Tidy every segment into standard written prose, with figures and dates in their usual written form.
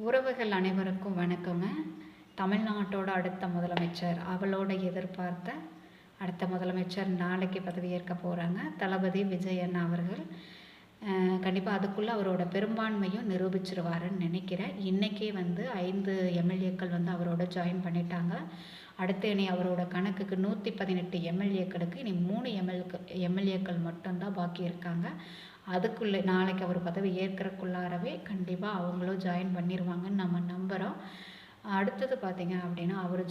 உறவுகள் அனைவருக்கும் வணக்கங்க. தமிழ்நாட்டோட அடுத்த முதலமைச்சர், அவளோட எதிர்பார்த்த அடுத்த முதலமைச்சர் நாளைக்கு பதவியேற்க போகிறாங்க. தளபதி விஜய் அண்ணா அவர்கள். கண்டிப்பாக அதுக்குள்ளே அவரோட பெரும்பான்மையும் நிரூபிச்சிருவாருன்னு நினைக்கிறேன். இன்றைக்கே 5 எம்எல்ஏக்கள் அவரோட ஜாயின் பண்ணிட்டாங்க. அடுத்து இனி அவரோட கணக்குக்கு 118 எம்எல்ஏக்களுக்கு இனி 3 எம்எல்ஏக்கள் மட்டும்தான் பாக்கி இருக்காங்க. அதுக்குள்ளே நாளைக்கு அவர் பதவி ஏற்கிறக்குள்ளாரவே கண்டிப்பாக அவங்களும் ஜாயின் பண்ணிடுவாங்கன்னு நம்ம நம்புகிறோம். அடுத்தது பார்த்திங்க அப்படின்னா, அவர்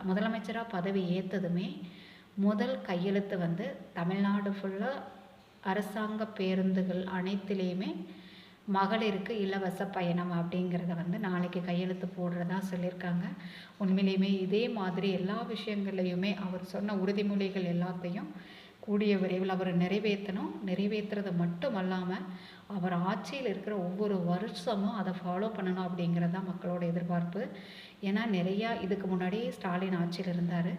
முதலமைச்சராக பதவி ஏற்றதுமே முதல் கையெழுத்து தமிழ்நாடு ஃபுல்லாக அரசாங்க பேருந்துகள் அனைத்துலேயுமே மகளிருக்கு இலவச பயணம் அப்படிங்கிறத நாளைக்கு கையெழுத்து போடுறதா சொல்லியிருக்காங்க. உண்மையிலேயுமே இதே மாதிரி எல்லா விஷயங்கள்லையுமே அவர் சொன்ன உறுதிமொழிகள் எல்லாத்தையும் கூடிய விரைவில் அவர் நிறைவேற்றுறது மட்டும் அல்லாமல் அவர் ஆட்சியில் இருக்கிற ஒவ்வொரு வருஷமும் அதை ஃபாலோ பண்ணணும் அப்படிங்கிறது தான் மக்களோட எதிர்பார்ப்பு. ஏன்னா நிறையா இதுக்கு முன்னாடி ஸ்டாலின் ஆட்சியில் இருந்தார்.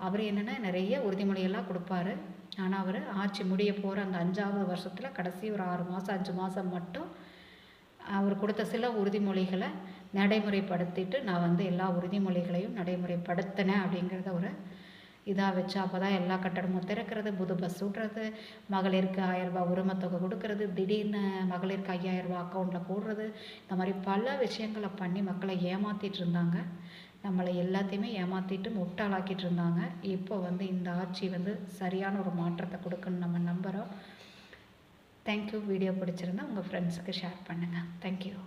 அவர் என்னென்னா நிறைய உறுதிமொழியெல்லாம் கொடுப்பாரு. ஆனால் அவர் ஆட்சி முடிய போகிற அந்த 5ஆவது வருஷத்தில் கடைசி ஒரு 6 மாதம் 5 மாதம் மட்டும் அவர் கொடுத்த சில உறுதிமொழிகளை நடைமுறைப்படுத்திட்டு நான் எல்லா உறுதிமொழிகளையும் நடைமுறைப்படுத்தினேன் அப்படிங்கிறத ஒரு இதாக வச்சு அப்போ தான் எல்லா கட்டடமும் திறக்கிறது, புது பஸ் விட்றது, மகளிருக்கு 1000 ரூபா உரிமத்தொகை கொடுக்கறது, திடீர்னு மகளிருக்கு 5000 ரூபா அக்கௌண்ட்டில் போடுறது, இந்த மாதிரி பல விஷயங்களை பண்ணி மக்களை ஏமாற்றிட்டு இருந்தாங்க. நம்மளை எல்லாத்தையுமே ஏமாற்றிட்டு முட்டாளாக்கிட்டு இருந்தாங்க. இப்போ இந்த ஆட்சி சரியான ஒரு மாற்றத்தை கொடுக்குன்னு நம்ம நம்புகிறோம். தேங்க்யூ. வீடியோ பிடிச்சிருந்தா உங்கள் ஃப்ரெண்ட்ஸுக்கு ஷேர் பண்ணுங்கள். தேங்க்யூ.